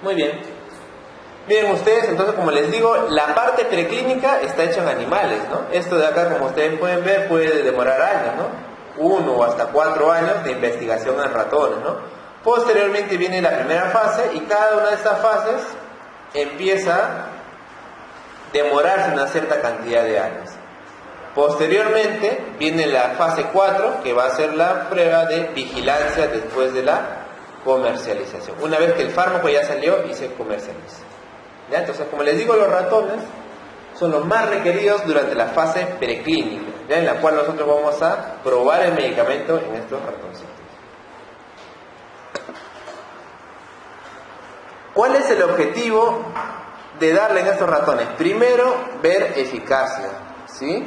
Muy bien. Miren ustedes, entonces como les digo, la parte preclínica está hecha en animales, ¿no? Esto de acá, como ustedes pueden ver, puede demorar años, ¿no? 1 o hasta 4 años de investigación en ratones, ¿no? Posteriormente viene la primera fase y cada una de estas fases empieza a demorarse una cierta cantidad de años. Posteriormente viene la fase 4, que va a ser la prueba de vigilancia después de la comercialización. Una vez que el fármaco ya salió y se comercializa. ¿Ya? Entonces, como les digo, los ratones son los más requeridos durante la fase preclínica, ¿ya? En la cual nosotros vamos a probar el medicamento en estos ratoncitos. ¿Cuál es el objetivo de darle en estos ratones? Primero, ver eficacia, ¿sí?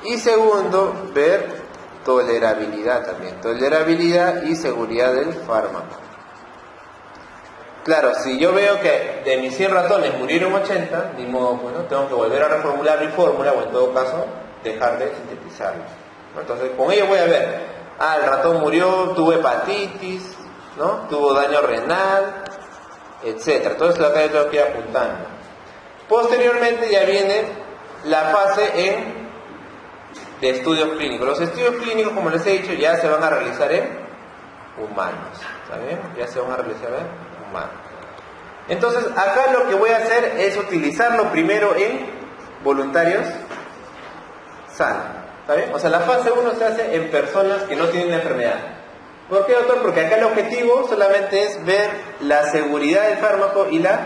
Y segundo, ver tolerabilidad también. Tolerabilidad y seguridad del fármaco. Claro, si yo veo que de mis 100 ratones murieron 80, ni modo, bueno, tengo que volver a reformular mi fórmula o en todo caso, dejar de sintetizarlo. Entonces, con ello voy a ver, el ratón murió, tuvo hepatitis, ¿no? Tuvo daño renal, etcétera. Todo esto de acá yo tengo que ir apuntando. Posteriormente ya viene la fase de estudios clínicos. Los estudios clínicos, como les he dicho, ya se van a realizar en humanos. ¿Está bien? Ya se van a realizar en humanos. Entonces, acá lo que voy a hacer es utilizarlo primero en voluntarios sanos. ¿Está bien? O sea, la fase 1 se hace en personas que no tienen la enfermedad. ¿Por qué, doctor? Porque acá el objetivo solamente es ver la seguridad del fármaco y la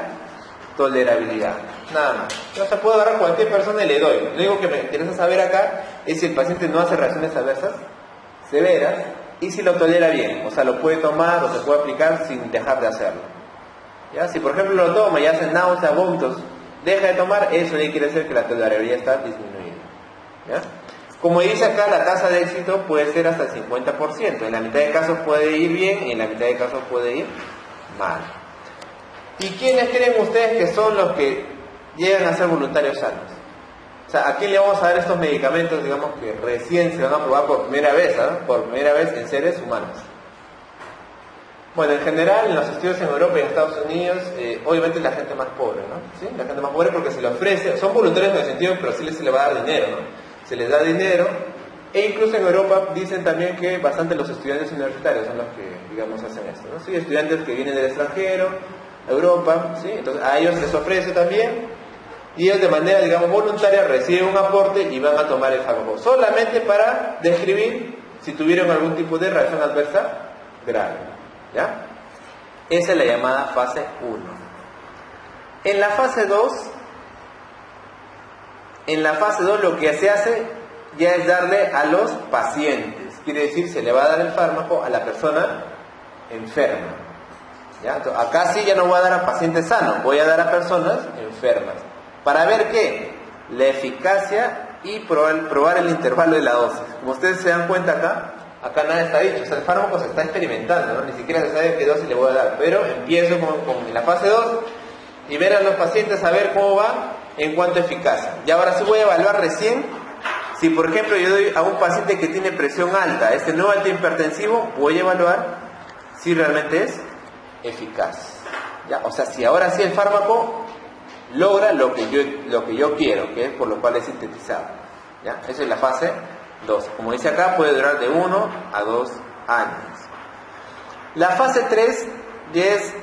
tolerabilidad. Nada más. Yo se puedo agarrar a cualquier persona y le doy. Lo único que me interesa saber acá es si el paciente no hace reacciones adversas severas y si lo tolera bien. O sea, lo puede tomar o se puede aplicar sin dejar de hacerlo. ¿Ya? Si por ejemplo lo toma y hace náuseas, vómitos, deja de tomar, eso ya quiere decir que la tolerabilidad está disminuida. ¿Ya? Como dice acá, la tasa de éxito puede ser hasta el 50%. En la mitad de casos puede ir bien y en la mitad de casos puede ir mal. ¿Y quiénes creen ustedes que son los que llegan a ser voluntarios sanos? O sea, ¿a quién le vamos a dar estos medicamentos, digamos, que recién se van a probar por primera vez, por primera vez en seres humanos? Bueno, en general, en los estudios en Europa y en Estados Unidos, obviamente la gente más pobre, ¿no? ¿Sí? La gente más pobre porque se le ofrece, son voluntarios en el sentido, pero sí se les va a dar dinero, ¿no? Se les da dinero, e incluso en Europa dicen también que bastante los estudiantes universitarios son los que, digamos, hacen esto, ¿no? Sí, estudiantes que vienen del extranjero, Europa, ¿sí? Entonces a ellos les ofrece también, y ellos de manera, digamos, voluntaria reciben un aporte y van a tomar el fármaco, solamente para describir si tuvieron algún tipo de reacción adversa grave, ¿ya? Esa es la llamada fase 1. En la fase 2, lo que se hace ya es darle a los pacientes, quiere decir, se le va a dar el fármaco a la persona enferma. ¿Ya? Entonces, acá sí ya no voy a dar a pacientes sanos, voy a dar a personas enfermas. ¿Para ver qué? La eficacia y probar el intervalo de la dosis. Como ustedes se dan cuenta acá nada está dicho, o sea, el fármaco se está experimentando, ¿no? Ni siquiera se sabe qué dosis le voy a dar, pero empiezo con la fase 2 y ver a los pacientes a ver cómo va en cuanto a eficacia. Y ahora sí voy a evaluar recién, si por ejemplo yo doy a un paciente que tiene presión alta, este no antihipertensivo, voy a evaluar si realmente es eficaz. ¿Ya? O sea, si ahora sí el fármaco logra lo que yo quiero, que es por lo cual es sintetizado. ¿Ya? Esa es la fase 2. Como dice acá, puede durar de 1 a 2 años. La fase 3 ya es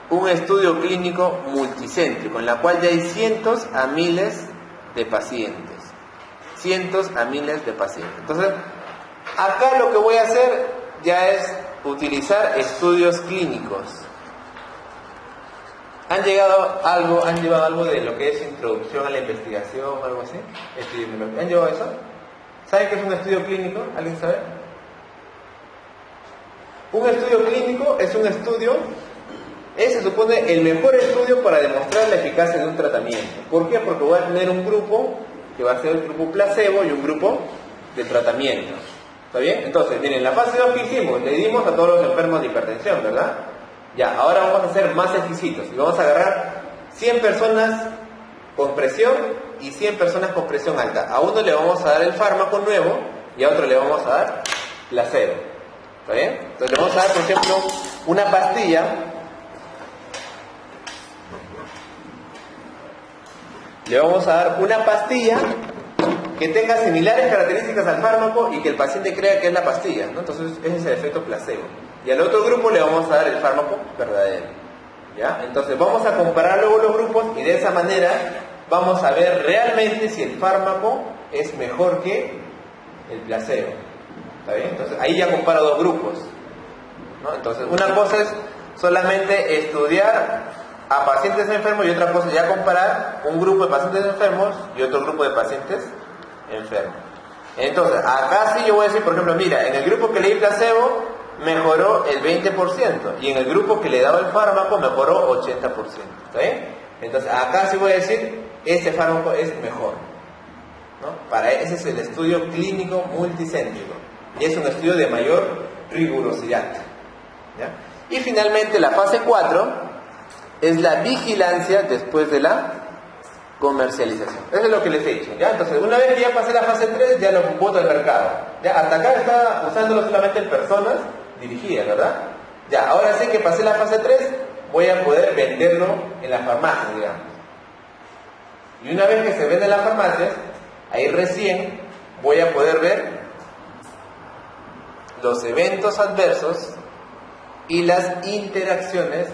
un estudio clínico multicéntrico, en la cual ya hay cientos a miles de pacientes. Cientos a miles de pacientes. Entonces, acá lo que voy a hacer ya es utilizar estudios clínicos. ¿Han llevado algo de lo que es introducción a la investigación, algo así? ¿Han llevado eso? ¿Saben qué es un estudio clínico? ¿Alguien sabe? Un estudio clínico es un estudio, se supone el mejor estudio para demostrar la eficacia de un tratamiento. ¿Por qué? Porque voy a tener un grupo que va a ser el grupo placebo y un grupo de tratamiento. ¿Está bien? Entonces, miren, la fase 2 que hicimos, le dimos a todos los enfermos de hipertensión, ¿verdad? Ya, ahora vamos a ser más exquisitos y vamos a agarrar 100 personas con presión y 100 personas con presión alta. A uno le vamos a dar el fármaco nuevo y a otro le vamos a dar placebo. ¿Está bien? Entonces le vamos a dar, por ejemplo, una pastilla le vamos a dar una pastilla que tenga similares características al fármaco y que el paciente crea que es la pastilla, ¿no? Entonces ese es el efecto placebo. Y al otro grupo le vamos a dar el fármaco verdadero, ¿ya? Entonces vamos a comparar luego los grupos y de esa manera vamos a ver realmente si el fármaco es mejor que el placebo. ¿Está bien? Entonces ahí ya comparo dos grupos, ¿no? Entonces una cosa es solamente estudiar a pacientes enfermos y otra cosa es ya comparar un grupo de pacientes enfermos y otro grupo de pacientes enfermos. Entonces acá sí yo voy a decir, por ejemplo, mira, en el grupo que le di placebo mejoró el 20% y en el grupo que le daba el fármaco mejoró 80%. ¿Está bien? Entonces acá sí voy a decir, este fármaco es mejor, ¿no? Ese es el estudio clínico multicéntrico y es un estudio de mayor rigurosidad, ¿ya? Y finalmente la fase 4 es la vigilancia después de la comercialización. Eso es lo que les he dicho, ¿ya? Entonces, una vez que ya pasé la fase 3, ya lo boto al mercado. ¿Ya? Hasta acá estaba usándolo solamente en personas dirigidas, ¿verdad? Ya, ahora sí que pasé la fase 3, voy a poder venderlo en las farmacias, digamos. Y una vez que se vende en las farmacias, ahí recién voy a poder ver los eventos adversos y las interacciones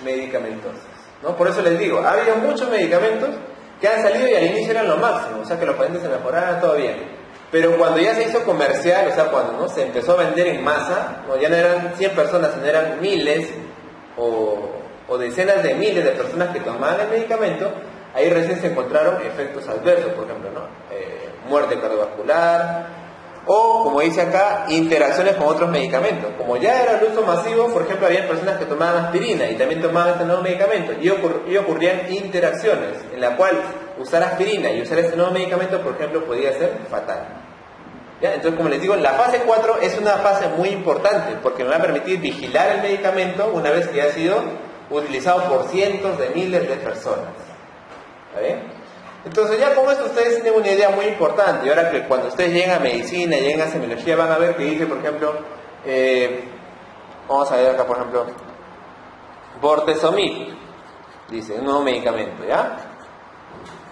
medicamentosas, ¿no? Por eso les digo, ha habido muchos medicamentos que han salido y al inicio eran lo máximo, o sea que los pacientes se mejoraban, todo bien. Pero cuando ya se hizo comercial, o sea, cuando ¿no? se empezó a vender en masa, ¿no? Ya no eran 100 personas, sino eran miles o decenas de miles de personas que tomaban el medicamento, ahí recién se encontraron efectos adversos, por ejemplo, ¿no? Muerte cardiovascular, o, como dice acá, interacciones con otros medicamentos. Como ya era el uso masivo, por ejemplo, había personas que tomaban aspirina y también tomaban este nuevo medicamento y ocurrían interacciones en la cual usar aspirina y usar este nuevo medicamento, por ejemplo, podía ser fatal. ¿Ya? Entonces, como les digo, la fase 4 es una fase muy importante porque me va a permitir vigilar el medicamento una vez que ha sido utilizado por cientos de miles de personas. ¿Está bien? Entonces ya con esto ustedes tienen una idea muy importante. Y ahora que cuando ustedes llegan a medicina, llegan a semiología, van a ver que dice, por ejemplo, vamos a ver acá, por ejemplo, bortezomib, dice, un nuevo medicamento, ¿ya?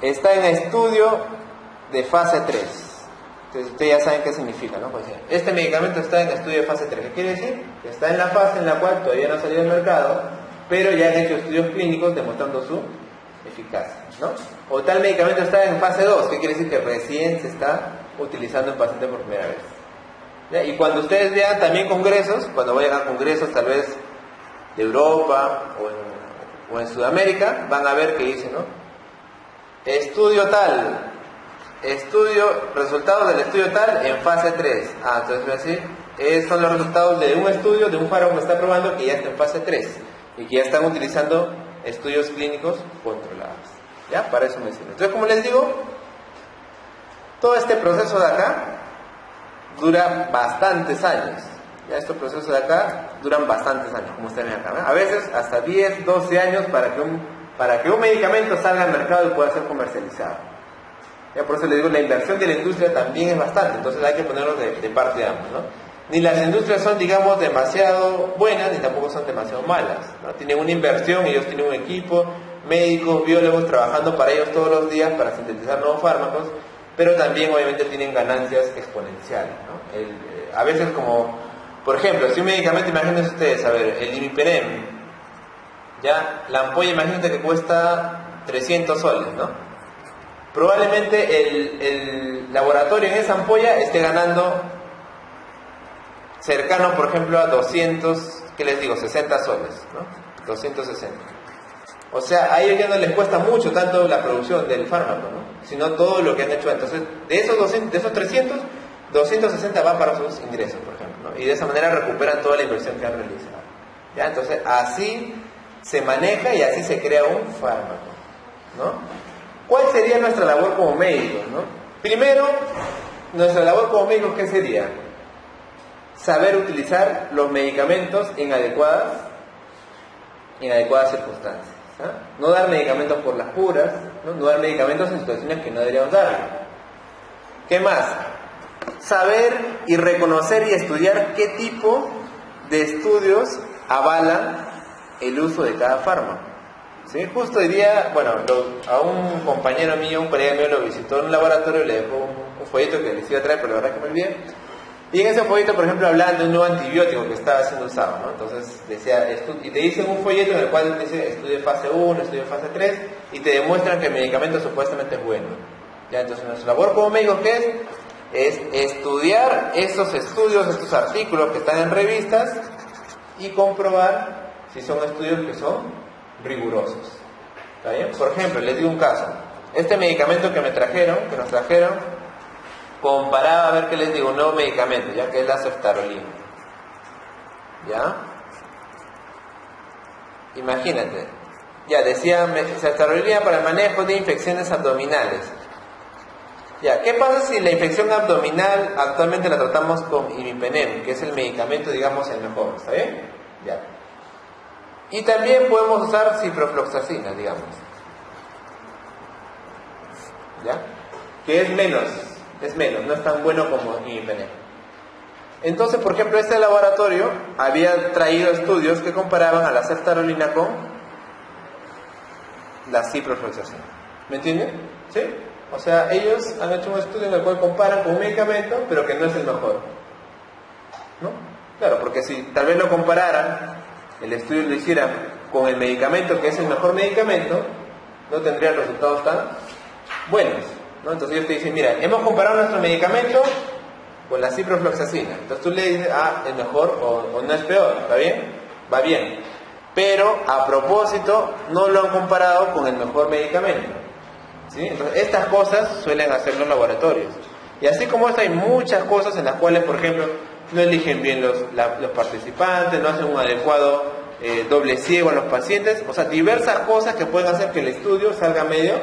Está en estudio de fase 3. Entonces ustedes ya saben qué significa, ¿no? Pues este medicamento está en estudio de fase 3. ¿Qué quiere decir? Que está en la fase en la cual todavía no ha salido al mercado, pero ya han hecho estudios clínicos demostrando su eficacia, ¿no? O tal medicamento está en fase 2, que quiere decir que recién se está utilizando en pacientes por primera vez. ¿Ya? Y cuando ustedes vean también congresos, cuando vayan a congresos tal vez de Europa o en Sudamérica, van a ver que dice, ¿no? Estudio tal, resultados del estudio tal en fase 3. Entonces voy a decir, son los resultados de un estudio, de un fármaco que está probando que ya está en fase 3 y que ya están utilizando estudios clínicos controlados. ¿Ya? Para eso me sirve. Entonces, como les digo, todo este proceso de acá dura bastantes años. Ya estos procesos de acá duran bastantes años, como ustedes ven acá, ¿no? A veces hasta 10, 12 años para que un medicamento salga al mercado y pueda ser comercializado. Ya, por eso les digo, la inversión de la industria también es bastante, entonces hay que ponerlo de parte de ambos, ¿no? Ni las industrias son, digamos, demasiado buenas, ni tampoco son demasiado malas, ¿no? Tienen una inversión, ellos tienen un equipo, médicos, biólogos trabajando para ellos todos los días para sintetizar nuevos fármacos, pero también obviamente tienen ganancias exponenciales, ¿no? A veces como, por ejemplo, si un medicamento, imagínense ustedes, a ver, el imipenem, ya, la ampolla, imagínate que cuesta 300 soles, ¿no? Probablemente el laboratorio en esa ampolla esté ganando cercano, por ejemplo, a 200, ¿qué les digo? 60 soles, ¿no? 260. O sea, a ellos ya no les cuesta mucho tanto la producción del fármaco, ¿no? Sino todo lo que han hecho. Entonces, de esos 300, 260 va para sus ingresos, por ejemplo, ¿no? Y de esa manera recuperan toda la inversión que han realizado. ¿Ya? Entonces, así se maneja y así se crea un fármaco, ¿no? ¿Cuál sería nuestra labor como médicos, ¿no? Primero, nuestra labor como médicos, ¿qué sería? Saber utilizar los medicamentos en adecuadas circunstancias. No dar medicamentos por las puras, no dar medicamentos en situaciones que no deberíamos dar. ¿Qué más? Saber y reconocer y estudiar qué tipo de estudios avalan el uso de cada fármaco. ¿sí? Justo hoy día, bueno, a un compañero mío, un colega mío lo visitó en un laboratorio y le dejó un folleto que les iba a traer, pero la verdad que me olvidé. Y en ese folleto, por ejemplo, hablaban de un nuevo antibiótico que estaba siendo usado, ¿no? Entonces decía, y te dicen un folleto en el cual te dice estudio de fase 1, estudio de fase 3, y te demuestran que el medicamento supuestamente es bueno. ¿Ya? Entonces nuestra labor como médicos, ¿qué es? Es estudiar estos estudios, estos artículos que están en revistas y comprobar si son estudios que son rigurosos. ¿Está bien? Por ejemplo, les digo un caso. Este medicamento que nos trajeron, comparaba, a ver qué les digo, un nuevo medicamento, ya que es la ceftarolina. ¿Ya? Imagínate. Ya, decía ceftarolina para el manejo de infecciones abdominales. Ya, ¿qué pasa si la infección abdominal actualmente la tratamos con imipenem, que es el medicamento, digamos, el mejor? ¿Está bien? Ya. Y también podemos usar ciprofloxacina, digamos. ¿Ya? Que es menos, no es tan bueno como imipenem. Entonces, por ejemplo, este laboratorio había traído estudios que comparaban a la ceftarolina con la ciprofloxacina. ¿Me entienden? ¿Sí? O sea, ellos han hecho un estudio en el cual comparan con un medicamento, pero que no es el mejor. ¿No? Claro, porque si tal vez lo compararan, el estudio lo hicieran con el medicamento que es el mejor medicamento, no tendrían resultados tan buenos, ¿no? Entonces ellos te dicen, mira, hemos comparado nuestro medicamento con la ciprofloxacina. Entonces tú le dices, es mejor o no es peor, ¿está bien? Va bien. Pero a propósito no lo han comparado con el mejor medicamento. ¿Sí? Entonces, estas cosas suelen hacer los laboratorios. Y así como esto, hay muchas cosas en las cuales, por ejemplo, no eligen bien los participantes, no hacen un adecuado doble ciego a los pacientes. O sea, diversas cosas que pueden hacer que el estudio salga medio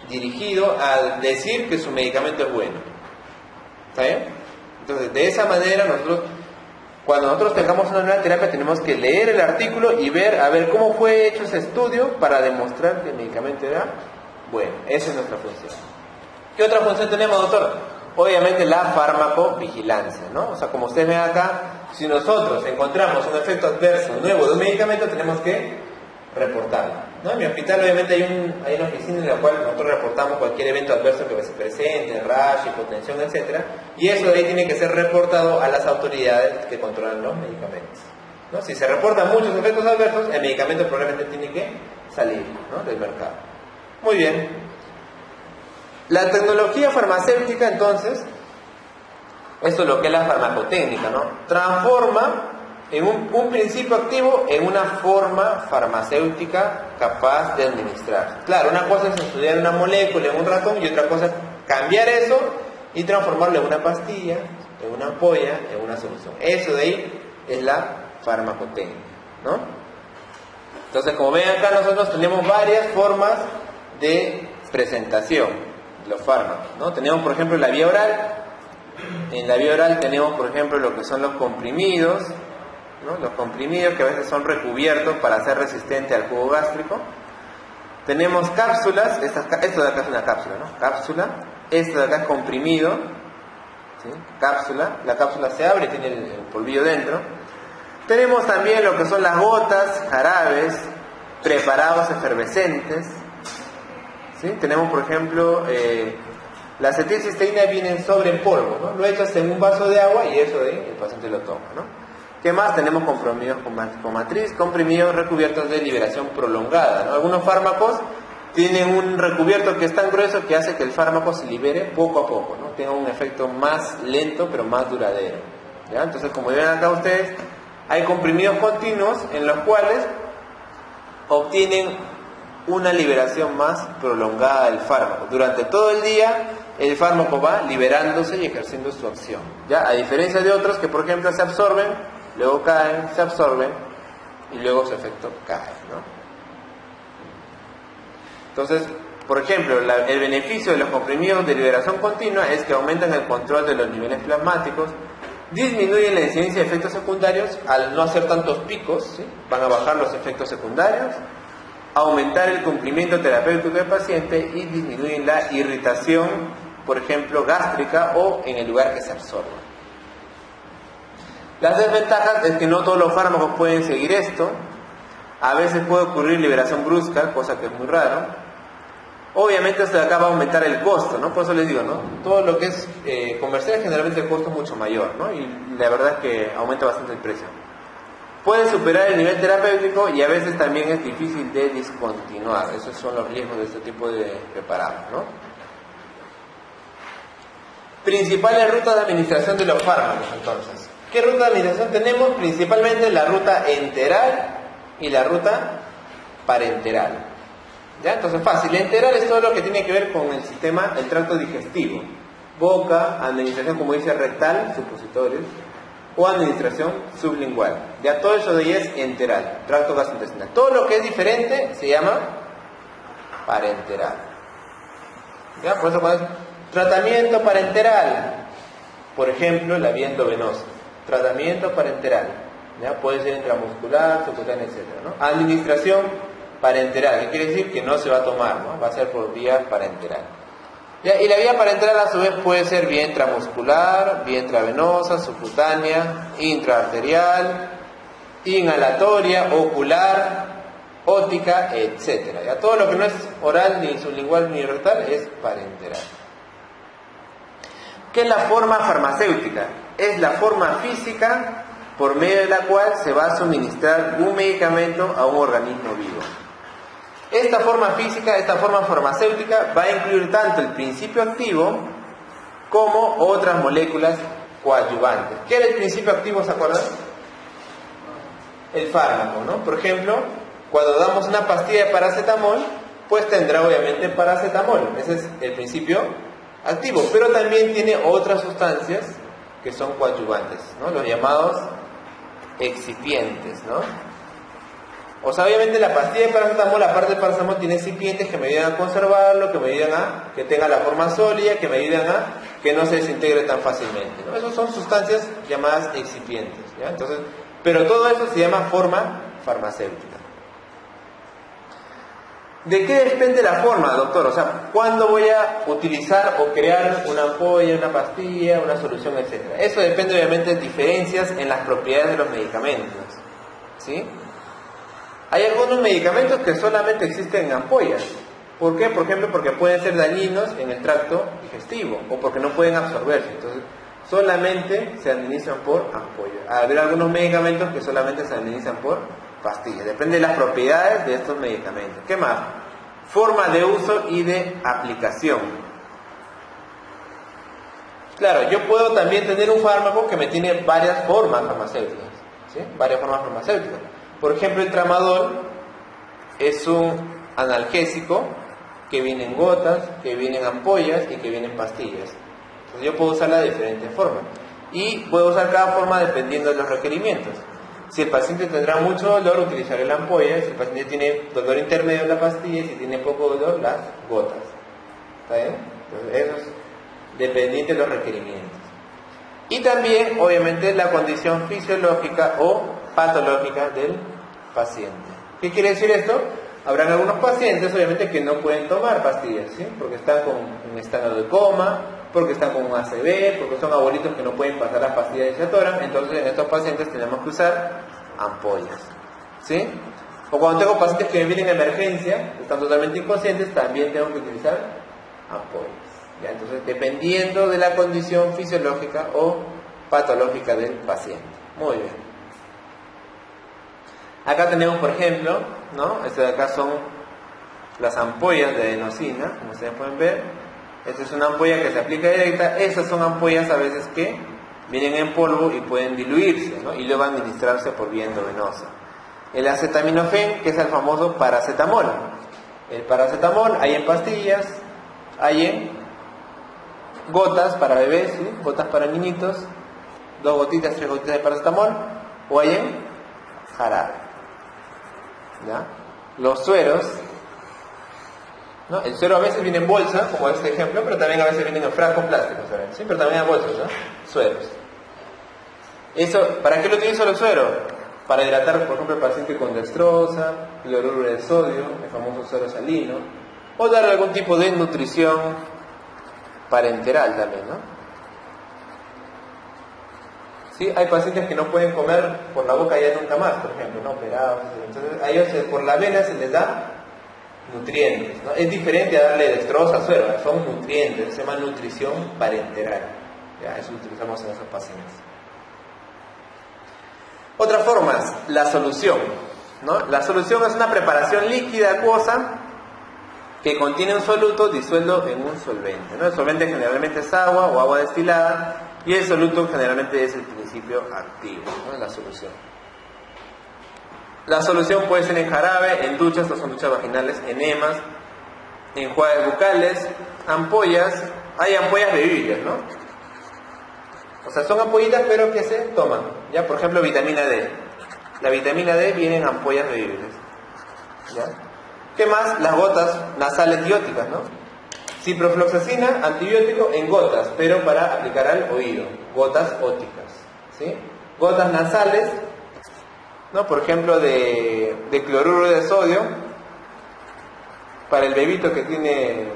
dirigido a decir que su medicamento es bueno. ¿Está bien? Entonces, de esa manera, cuando nosotros tengamos una nueva terapia, tenemos que leer el artículo y ver, a ver cómo fue hecho ese estudio para demostrar que el medicamento era bueno. Esa es nuestra función. ¿Qué otra función tenemos, doctor? Obviamente la farmacovigilancia, ¿no? O sea, como ustedes ven acá, si nosotros encontramos un efecto adverso nuevo de un medicamento, tenemos que reportarlo, ¿no? En mi hospital obviamente hay una oficina en la cual nosotros reportamos cualquier evento adverso que se presente, rash, hipotensión, etc. Y eso de ahí tiene que ser reportado a las autoridades que controlan los medicamentos, ¿no? Si se reportan muchos efectos adversos, el medicamento probablemente tiene que salir, ¿no?, del mercado. Muy bien. La tecnología farmacéutica, entonces, esto es lo que es la farmacotécnica, ¿no? Transforma en un principio activo en una forma farmacéutica capaz de administrar. Claro, una cosa es estudiar una molécula en un ratón y otra cosa es cambiar eso y transformarlo en una pastilla, en una ampolla, en una solución. Eso de ahí es la farmacotécnica, ¿no? Entonces, como ven acá, nosotros tenemos varias formas de presentación de los fármacos, ¿no? Tenemos, por ejemplo, la vía oral. En la vía oral tenemos, por ejemplo, lo que son los comprimidos, ¿no? Los comprimidos que a veces son recubiertos para ser resistente al jugo gástrico. Tenemos cápsulas, esto de acá es una cápsula, ¿no? Cápsula. Esto de acá es comprimido, ¿sí? Cápsula. La cápsula se abre y tiene el polvillo dentro. Tenemos también lo que son las gotas, jarabes, preparados efervescentes, ¿sí? Tenemos, por ejemplo, la acetilcisteína viene sobre en polvo, ¿no? Lo echas en un vaso de agua y eso de ahí el paciente lo toma, ¿no? ¿Qué más? Tenemos comprimidos con matriz, comprimidos recubiertos de liberación prolongada, ¿no? Algunos fármacos tienen un recubierto que es tan grueso que hace que el fármaco se libere poco a poco, ¿no? Tenga un efecto más lento pero más duradero, ¿ya? Entonces, como ven acá ustedes, hay comprimidos continuos en los cuales obtienen una liberación más prolongada del fármaco. Durante todo el día el fármaco va liberándose y ejerciendo su acción, ¿ya? A diferencia de otros que, por ejemplo, se absorben, luego caen, se absorben y luego su efecto cae, ¿no? Entonces, por ejemplo, el beneficio de los comprimidos de liberación continua es que aumentan el control de los niveles plasmáticos, disminuyen la incidencia de efectos secundarios al no hacer tantos picos, ¿sí? Van a bajar los efectos secundarios, aumentar el cumplimiento terapéutico del paciente y disminuyen la irritación, por ejemplo, gástrica o en el lugar que se absorba. Las desventajas es que no todos los fármacos pueden seguir esto. A veces puede ocurrir liberación brusca, cosa que es muy raro. Obviamente esto de acá va a aumentar el costo, ¿no? Por eso les digo, ¿no? Todo lo que es comercial generalmente el costo es mucho mayor, ¿no? Y la verdad es que aumenta bastante el precio. Puede superar el nivel terapéutico y a veces también es difícil de discontinuar. Esos son los riesgos de este tipo de preparados, ¿no? Principales rutas de administración de los fármacos, entonces. ¿Qué ruta de administración tenemos? Principalmente la ruta enteral y la ruta parenteral. ¿Ya? Entonces, fácil. Enteral es todo lo que tiene que ver con el sistema, el tracto digestivo. Boca, administración, como dice, rectal, supositorios, o administración sublingual. Ya todo eso de ahí es enteral, tracto gastrointestinal. Todo lo que es diferente se llama parenteral. ¿Ya? Por eso cuando es tratamiento parenteral, por ejemplo, la vía endovenosa. Tratamiento parenteral. ¿Ya? Puede ser intramuscular, subcutánea, etc., ¿no? Administración parenteral, que quiere decir que no se va a tomar, ¿no? Va a ser por vía parenteral. ¿Ya? Y la vía parenteral a su vez puede ser vía intramuscular, vía intravenosa, subcutánea, intraarterial, inhalatoria, ocular, óptica, etc. ¿Ya? Todo lo que no es oral, ni sublingual, ni rectal es parenteral. ¿Qué es la forma farmacéutica? Es la forma física por medio de la cual se va a suministrar un medicamento a un organismo vivo. Esta forma física, esta forma farmacéutica va a incluir tanto el principio activo como otras moléculas coadyuvantes. ¿Qué era el principio activo, se acuerdan? El fármaco, ¿no? Por ejemplo, cuando damos una pastilla de paracetamol, pues tendrá obviamente paracetamol. Ese es el principio activo, pero también tiene otras sustancias que son coadyuvantes, ¿no? Los llamados excipientes, ¿no? O sea, obviamente la pastilla de paracetamol, aparte del paracetamol, tiene excipientes que me ayudan a conservarlo, que me ayudan a que tenga la forma sólida, que me ayudan a que no se desintegre tan fácilmente, ¿no? Esas son sustancias llamadas excipientes, ¿ya? Entonces, pero todo eso se llama forma farmacéutica. ¿De qué depende la forma, doctor? O sea, ¿cuándo voy a utilizar o crear una ampolla, una pastilla, una solución, etcétera? Eso depende obviamente de diferencias en las propiedades de los medicamentos, ¿sí? Hay algunos medicamentos que solamente existen en ampollas. ¿Por qué? Por ejemplo, porque pueden ser dañinos en el tracto digestivo o porque no pueden absorberse. Entonces, solamente se administran por ampollas. Habrá algunos medicamentos que solamente se administran por pastillas. Depende de las propiedades de estos medicamentos. ¿Qué más? Forma de uso y de aplicación. Claro, yo puedo también tener un fármaco que me tiene varias formas farmacéuticas, ¿sí? Varias formas farmacéuticas. Por ejemplo, el tramadol es un analgésico que viene en gotas, que viene en ampollas y que viene en pastillas. Entonces yo puedo usarla de diferentes formas. Y puedo usar cada forma dependiendo de los requerimientos. Si el paciente tendrá mucho dolor, utilizaré la ampolla. Si el paciente tiene dolor intermedio, la pastilla. Si tiene poco dolor, las gotas. ¿Está bien? Entonces eso es dependiente de los requerimientos. Y también, obviamente, la condición fisiológica o patológica del paciente. ¿Qué quiere decir esto? Habrán algunos pacientes, obviamente, que no pueden tomar pastillas, ¿sí? Porque están en estado de coma, porque están con un ACV, porque son abuelitos que no pueden pasar las pastillas y se atoran. Entonces, en estos pacientes tenemos que usar ampollas, ¿sí? O cuando tengo pacientes que me vienen en emergencia, están totalmente inconscientes, también tengo que utilizar ampollas. ¿Ya? Entonces, dependiendo de la condición fisiológica o patológica del paciente. Muy bien. Acá tenemos, por ejemplo, ¿no? Este de acá son las ampollas de adenosina, como ustedes pueden ver. Esta es una ampolla que se aplica directa. Estas son ampollas a veces que vienen en polvo y pueden diluirse, ¿no? Y luego administrarse por vía endovenosa. El acetaminofén, que es el famoso paracetamol. El paracetamol hay en pastillas, hay en gotas para bebés, ¿sí? Gotas para niñitos, 2 gotitas, 3 gotitas de paracetamol, o hay en jarabe. ¿Ya? Los sueros, ¿no? El suero a veces viene en bolsa, como este ejemplo, pero también a veces viene en frascos plásticos, ¿saben? ¿Sí? Pero también en bolsas, ¿no? Sueros. Eso, ¿para qué lo utilizo los sueros? Para hidratar, por ejemplo, al paciente con dextrosa, cloruro de sodio, el famoso suero salino, o darle algún tipo de nutrición parenteral también, ¿no? ¿Sí? Hay pacientes que no pueden comer por la boca ya nunca más, por ejemplo, ¿no? Operados. Entonces a ellos por la vena se les da nutrientes, ¿no? Es diferente a darle dextrosa, suero, son nutrientes, se llama nutrición parenteral. Ya, eso lo utilizamos en esos pacientes. Otra forma es la solución, ¿no? La solución es una preparación líquida acuosa que contiene un soluto disuelto en un solvente, ¿no? El solvente generalmente es agua o agua destilada y el soluto generalmente es el principio activo, ¿no? La solución. La solución puede ser en jarabe, en duchas, estas son duchas vaginales, enemas, enjuagues bucales, ampollas, hay ampollas bebibles, ¿no? O sea, son ampollitas pero que se toman, ¿ya? Por ejemplo, vitamina D. La vitamina D viene en ampollas bebibles, ¿ya? ¿Qué más? Las gotas nasales dióticas, ¿no? Ciprofloxacina, antibiótico en gotas, pero para aplicar al oído, gotas óticas, ¿sí? Gotas nasales, ¿no? Por ejemplo, de cloruro de sodio, para el bebito que tiene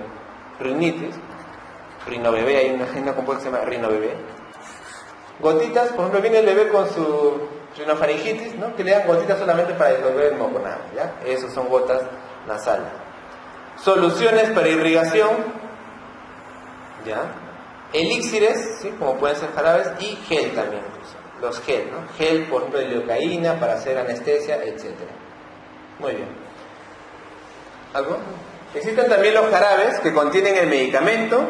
rinitis, rinobebé, hay una compuesta que se llama rinobebé. Gotitas, por ejemplo, viene el bebé con su rinofaringitis, ¿no? Que le dan gotitas solamente para disolver el moco, nada, ¿ya? Esas son gotas nasales. Soluciones para irrigación, ¿ya? Elixires, ¿sí? Como pueden ser jarabes, y gel también, incluso. Los gel, ¿no? Gel, por ejemplo, de lidocaína para hacer anestesia, etc. Muy bien. ¿Algo? Existen también los jarabes que contienen el medicamento,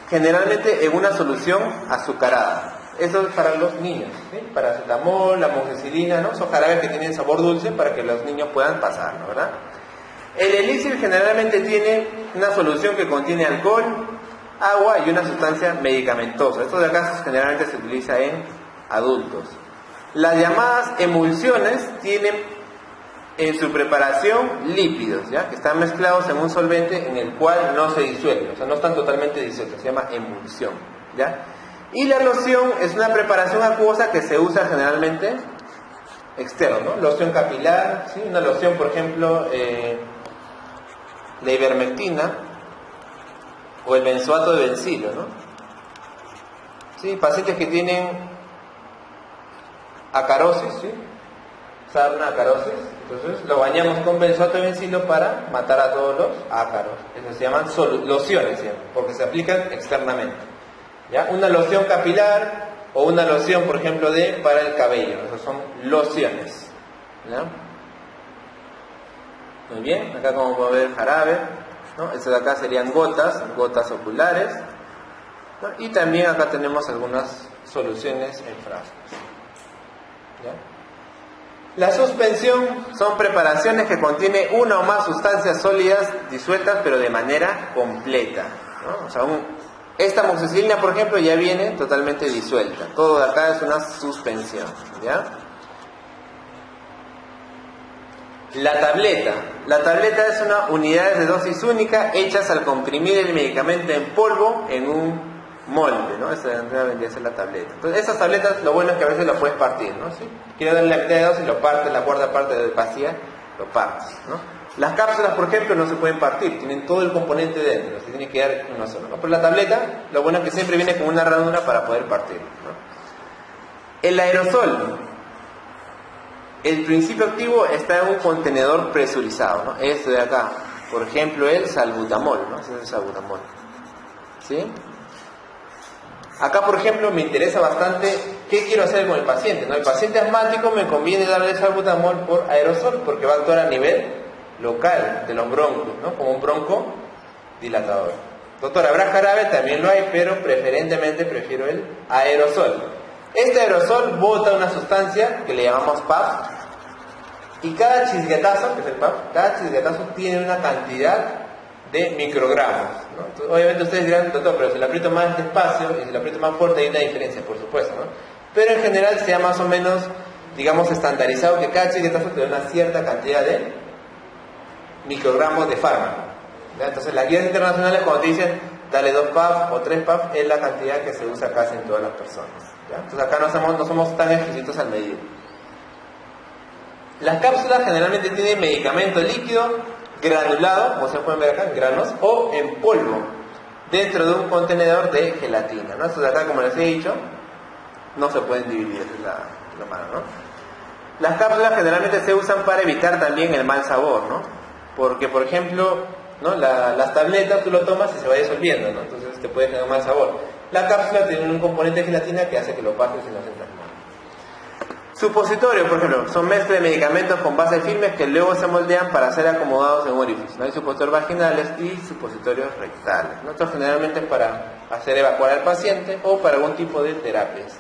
generalmente en una solución azucarada. Eso es para los niños, ¿sí? Paracetamol, la amoxicilina, ¿no? Son jarabes que tienen sabor dulce para que los niños puedan pasarlo, ¿verdad? El elixir generalmente tiene una solución que contiene alcohol, agua y una sustancia medicamentosa. Esto de acá generalmente se utiliza en adultos. Las llamadas emulsiones tienen en su preparación lípidos, ¿ya? Que están mezclados en un solvente en el cual no se disuelven, o sea, no están totalmente disueltos, se llama emulsión, ¿ya? Y la loción es una preparación acuosa que se usa generalmente externo, ¿no? Loción capilar, ¿sí? Una loción, por ejemplo, la ivermectina o el benzoato de bencilo, ¿no? ¿Sí? Pacientes que tienen acarosis, ¿sí? Sarna, acarosis, entonces lo bañamos con benzoato de bencilo para matar a todos los ácaros. Eso se llaman lociones, ¿sí? Porque se aplican externamente, ¿ya? Una loción capilar o una loción, por ejemplo, para el cabello. Esas son lociones, ¿ya? Muy bien, acá como podemos ver jarabe, ¿no? Estas de acá serían gotas oculares, ¿no? Y también acá tenemos algunas soluciones en frascos, ¿ya? La suspensión son preparaciones que contienen una o más sustancias sólidas disueltas pero de manera completa, ¿no? O sea, esta amoxicilina, por ejemplo, ya viene totalmente disuelta. Todo de acá es una suspensión, ¿ya? La tableta es una unidad de dosis única hechas al comprimir el medicamento en polvo en un molde, ¿no? Esa vendría a ser la tableta. Entonces, esas tabletas, lo bueno es que a veces lo puedes partir, ¿no? ¿Sí? Quieres darle la mitad de dosis, lo partes, la cuarta parte de vacía, lo partes, ¿no? Las cápsulas, por ejemplo, no se pueden partir, tienen todo el componente dentro, se tiene que dar uno solo, ¿no? Pero la tableta, lo bueno es que siempre viene con una ranura para poder partir, ¿no? El aerosol, el principio activo está en un contenedor presurizado, ¿no? Esto de acá, por ejemplo, el salbutamol, ¿no? Ese es el salbutamol, ¿sí? Acá, por ejemplo, me interesa bastante qué quiero hacer con el paciente, ¿no? El paciente asmático me conviene darle salbutamol por aerosol porque va a actuar a nivel local de los broncos, ¿no? Como un broncodilatador. Doctor, habrá jarabe, también lo hay, pero preferentemente prefiero el aerosol. Este aerosol bota una sustancia que le llamamos puff y cada chisguetazo, que es el puff, cada chisguetazo tiene una cantidad de microgramos, ¿no? Entonces, obviamente ustedes dirán, doctor, pero si lo aprieto más despacio y si lo aprieto más fuerte hay una diferencia, por supuesto, ¿no? Pero en general se ha más o menos, digamos, estandarizado que cada chisguetazo tiene una cierta cantidad de microgramos de fármaco, ¿ya? Entonces las guías internacionales cuando te dicen dale 2 puff o 3 puff es la cantidad que se usa casi en todas las personas, ¿ya? Entonces acá no somos tan exquisitos al medir. Las cápsulas generalmente tienen medicamento líquido granulado, como se pueden ver acá, en granos, o en polvo, dentro de un contenedor de gelatina, ¿no? Esto de acá, como les he dicho, no se pueden dividir, es lo malo, ¿no? Las cápsulas generalmente se usan para evitar también el mal sabor, ¿no? Porque, por ejemplo, ¿no? Las tabletas tú lo tomas y se va disolviendo, ¿no? Entonces te puede generar un mal sabor. La cápsula tiene un componente de gelatina que hace que lo partes y no se transforme. Supositorios, por ejemplo, son mezcla de medicamentos con bases firmes que luego se moldean para ser acomodados en orificios, ¿no? Hay supositorios vaginales y supositorios rectales, ¿no? Esto generalmente es para hacer evacuar al paciente o para algún tipo de terapias,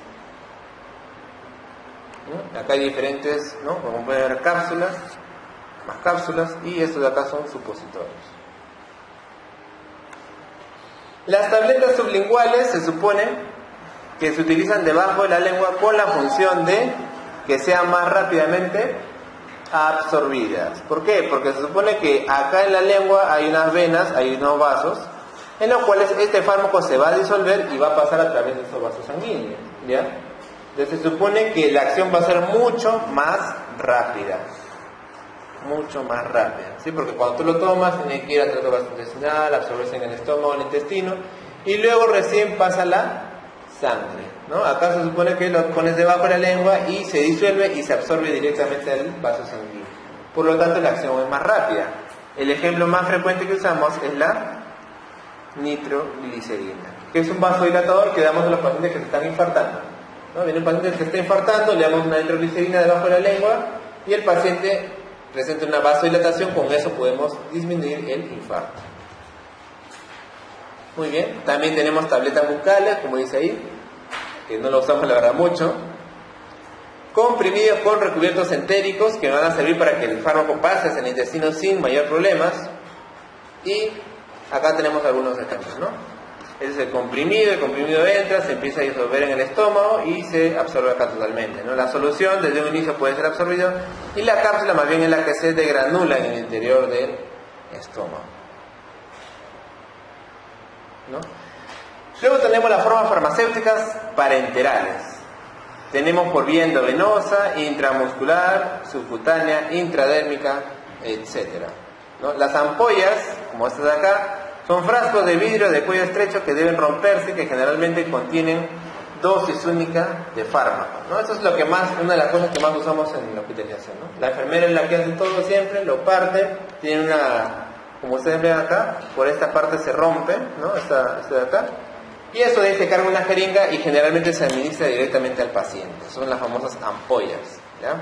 ¿no? Acá hay diferentes, ¿no? Como pueden ver, cápsulas, más cápsulas, y estos de acá son supositorios. Las tabletas sublinguales se supone que se utilizan debajo de la lengua con la función de que sean más rápidamente absorbidas. ¿Por qué? Porque se supone que acá en la lengua hay unas venas, hay unos vasos, en los cuales este fármaco se va a disolver y va a pasar a través de estos vasos sanguíneos, ¿ya? Entonces se supone que la acción va a ser mucho más rápida. Mucho más rápida, ¿sí? Porque cuando tú lo tomas, tiene que ir al tracto gastrointestinal, absorberse en el estómago, en el intestino, y luego recién pasa la sangre, ¿no? Acá se supone que lo pones debajo de la lengua y se disuelve y se absorbe directamente al vaso sanguíneo. Por lo tanto, la acción es más rápida. El ejemplo más frecuente que usamos es la nitroglicerina, que es un vasodilatador que damos a los pacientes que se están infartando, ¿no? Viene un paciente que se está infartando, le damos una nitroglicerina debajo de la lengua y el paciente presenta una vasodilatación, con eso podemos disminuir el infarto. Muy bien, también tenemos tabletas bucales, como dice ahí, que no lo usamos la verdad mucho. Comprimidos con recubiertos entéricos que van a servir para que el fármaco pase hacia el intestino sin mayor problemas. Y acá tenemos algunos ejemplos, ¿no? Ese es el comprimido entra, se empieza a disolver en el estómago y se absorbe acá totalmente, ¿no? La solución desde un inicio puede ser absorbida y la cápsula más bien es la que se degranula en el interior del estómago, ¿no? Luego tenemos las formas farmacéuticas parenterales. Tenemos por vía endovenosa, intramuscular, subcutánea, intradérmica, etc., ¿no? Las ampollas, como estas de acá, son frascos de vidrio de cuello estrecho que deben romperse, que generalmente contienen dosis única de fármaco, ¿no? Eso es lo que más, una de las cosas que más usamos en la hospitalización, ¿no? La enfermera es la que hace todo siempre, lo parte, tiene una, como ustedes ven acá, por esta parte se rompe, ¿no? Esta de acá, y eso de ahí se carga una jeringa y generalmente se administra directamente al paciente. Son las famosas ampollas, ¿ya?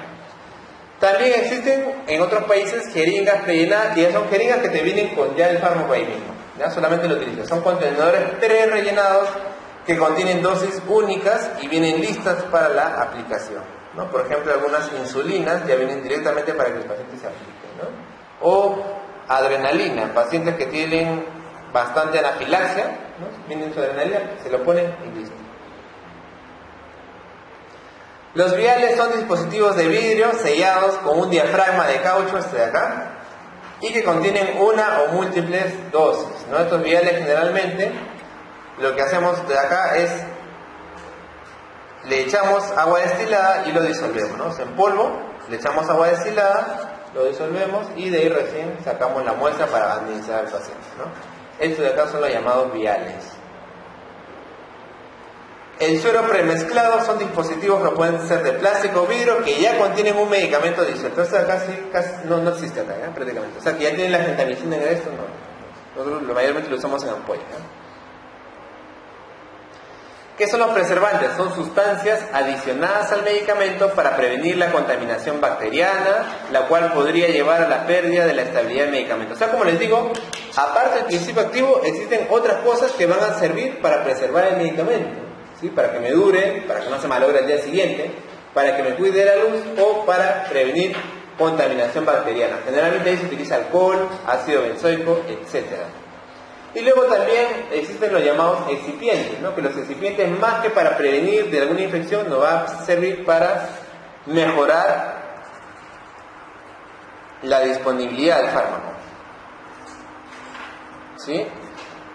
También existen en otros países jeringas prellenadas, que ya son jeringas que te vienen con ya el fármaco ahí mismo, ¿ya? Solamente lo utilizas. Son contenedores pre-rellenados que contienen dosis únicas y vienen listas para la aplicación, ¿no? Por ejemplo, algunas insulinas ya vienen directamente para que el paciente se aplique, ¿no? O adrenalina, pacientes que tienen bastante anafilaxia, ¿no? Vienen su adrenalina, se lo ponen y listo. Los viales son dispositivos de vidrio sellados con un diafragma de caucho, este de acá, y que contienen una o múltiples dosis, ¿no? Estos viales generalmente lo que hacemos de acá es le echamos agua destilada y lo disolvemos, ¿no? En polvo, le echamos agua destilada, lo disolvemos y de ahí recién sacamos la muestra para administrar al paciente, ¿no? Estos de acá son los llamados viales. El suero premezclado son dispositivos que pueden ser de plástico o vidrio que ya contienen un medicamento disuelto. Esto acá casi no existe acá, ¿eh? Prácticamente. O sea, que ya tienen la gentamicina en esto, no. Nosotros mayormente lo usamos en ampolla, ¿eh? ¿Qué son los preservantes? Son sustancias adicionadas al medicamento para prevenir la contaminación bacteriana, la cual podría llevar a la pérdida de la estabilidad del medicamento. O sea, como les digo, aparte del principio activo, existen otras cosas que van a servir para preservar el medicamento, ¿sí? Para que me dure, para que no se malogre al día siguiente, para que me cuide de la luz o para prevenir contaminación bacteriana. Generalmente ahí se utiliza alcohol, ácido benzoico, etc. Y luego también existen los llamados excipientes, ¿no? Que los excipientes, más que para prevenir de alguna infección, nos va a servir para mejorar la disponibilidad del fármaco, ¿sí?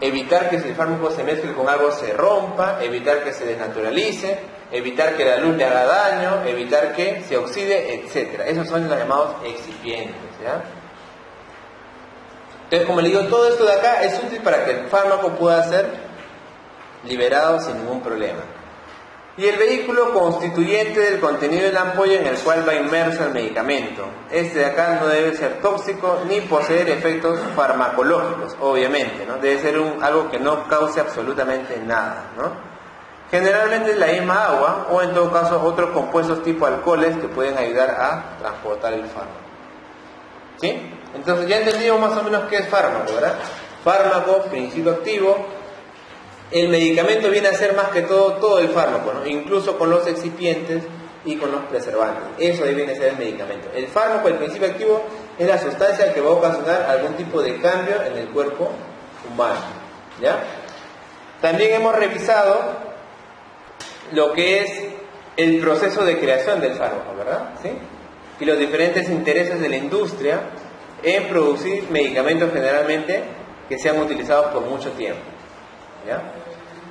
Evitar que si el fármaco se mezcle con algo se rompa, evitar que se desnaturalice, evitar que la luz le haga daño, evitar que se oxide, etc. Esos son los llamados excipientes, ¿ya? Entonces, como les digo, todo esto de acá es útil para que el fármaco pueda ser liberado sin ningún problema. Y el vehículo constituyente del contenido de la ampolla en el cual va inmerso el medicamento. Este de acá no debe ser tóxico ni poseer efectos farmacológicos, obviamente, ¿no? Debe ser algo que no cause absolutamente nada, ¿no? Generalmente es la misma agua o en todo caso otros compuestos tipo alcoholes que pueden ayudar a transportar el fármaco. ¿Sí? Entonces ya entendimos más o menos qué es fármaco, ¿verdad? Fármaco, principio activo. El medicamento viene a ser más que todo el fármaco, ¿no? Incluso con los excipientes y con los preservantes. Eso ahí viene a ser el medicamento. El fármaco, el principio activo, es la sustancia que va a ocasionar algún tipo de cambio en el cuerpo humano, ¿ya? También hemos revisado lo que es el proceso de creación del fármaco, ¿verdad? ¿Sí? Y los diferentes intereses de la industria en producir medicamentos generalmente que sean utilizados por mucho tiempo, ¿ya?